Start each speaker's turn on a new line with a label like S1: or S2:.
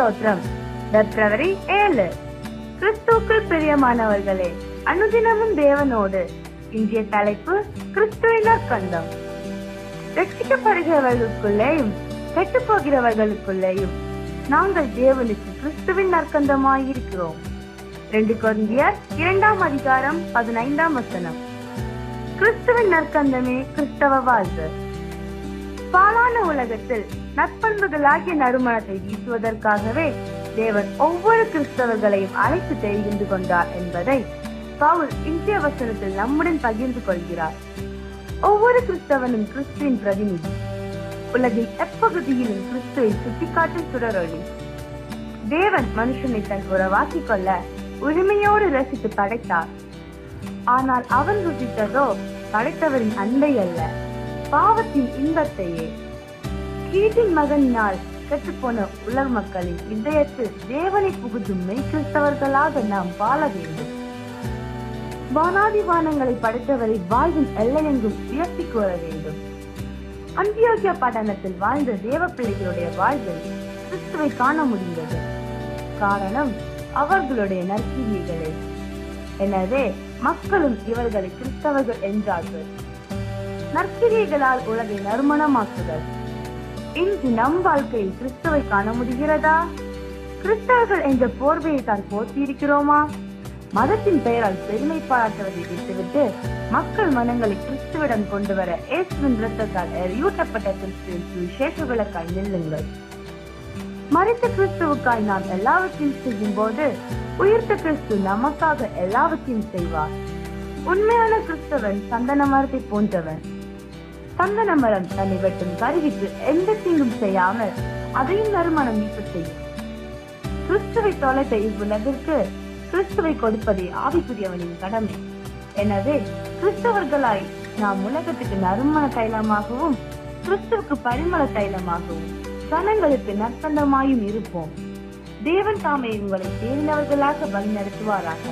S1: ஸ்தோத்திரம். பிப்ரவரி 7. கிறிஸ்துவுக்குள் பிரியமானவர்களே, அனுதினமும் தேவனோடு. இன்றைய தலைப்பு கிறிஸ்துவின் நற்கந்தம். ரட்சிக்கப்படுகிறவர்களுக்குள்ளேயும் கெட்டு போகிறவர்களுக்குள்ளேயும் நாங்கள் தேவனுக்கு கிறிஸ்துவின் நற்கந்தமாயிருக்கிறோம். 2 கொரிந்தியர் 2:15. கிறிஸ்துவின் நற்கந்தமே கிறிஸ்தவ வாழ்வு. பாழான உலகத்தில் நற்பண்புகளாகிய நறுமணத்தை வீசுவதற்காகவே தேவன் ஒவ்வொரு கிறிஸ்தவர்களையும் அழைத்து தெரிந்து கொண்டார் என்பதை பவுல் இன்றைய வசனத்தில் நம்முடன் பகிர்ந்து கொள்கிறார். ஒவ்வொரு கிறிஸ்தவனும் கிறிஸ்துவின் பிரதிநிதி. உலகில் எப்பகுதியிலும் கிறிஸ்துவை சுட்டிக்காட்டும் சுடரொளி. தேவன் மனுஷனை தன் உறவாக்கிக் கொள்ள உரிமையோடு ரசித்து படைத்தார். ஆனால் அவன் ருசித்ததோ படைத்தவரின் அன்பை அல்ல, பாவத்தின் இன்பத்தையே. கீட்டின் மகனினால் கெட்டுப்போன உலக மக்களின் இதயத்தில் தேவனை புகுதும் மெய் கிறிஸ்தவர்களாக நாம் வாழ வேண்டும். வானாதிவானங்களை படைத்தவரை வாழ்வின் எல்லையெங்கும் உயர்த்தி கூற வேண்டும். அந்தியோகியா பட்டணத்தில் வாழ்ந்த தேவ பிள்ளைகளுடைய வாழ்வில் கிறிஸ்துவை காண முடிந்தது. காரணம் அவர்களுடைய நற்கிரியைகளே. எனவே மக்களும் இவர்களை கிறிஸ்தவர்கள் என்றார்கள். நற்கிரியைகளால் உலகை நறுமணமாக்குதல். இன்று நம் வாழ்க்கையில் கிறிஸ்துவை காண முடிகிறதா? கிறிஸ்தவர்கள் என்ற போர்வையை தான் போர்த்தியிருக்கிறோமா? மதத்தின் பெயரால் பெருமை பாராட்டுவதை விட்டுவிட்டு மக்கள் மனங்களை கிறிஸ்துவிடம் கொண்டு வர இயேசுவின் இரத்தத்தால் எரியூட்டப்பட்ட கிறிஸ்துவின் விசேஷங்களுக்காய் நில்லுங்கள். மரித்த கிறிஸ்துவுக்காய் நாம் எல்லாவற்றையும் செய்யும் போது உயிர்த்த கிறிஸ்து நமக்காக எல்லாவற்றையும் செய்வார். உண்மையான கிறிஸ்தவன் சந்தன மரத்தை போன்றவன். சந்தன மரம் தன்னை வெட்டும் கருவிக்கு எந்த தீங்கும் செய்யாமல் அதையும் நறுமணம் வீச செய்யும். கிறிஸ்துவை தொலைத்த இவ்வுலகிற்கு கிறிஸ்துவை கொடுப்பதே ஆவிக்குரியவனின் கடமை. எனவே கிறிஸ்தவர்களாய் நாம் உலகத்துக்கு நறுமண தைலமாகவும் கிறிஸ்துவுக்கு பரிமள தைலமாகவும் ஜனங்களுக்கு நற்கந்தமாயும் இருப்போம். தேவன் தாமே உங்களை தேர்ந்தவர்களாக வழி நடத்துவாராக.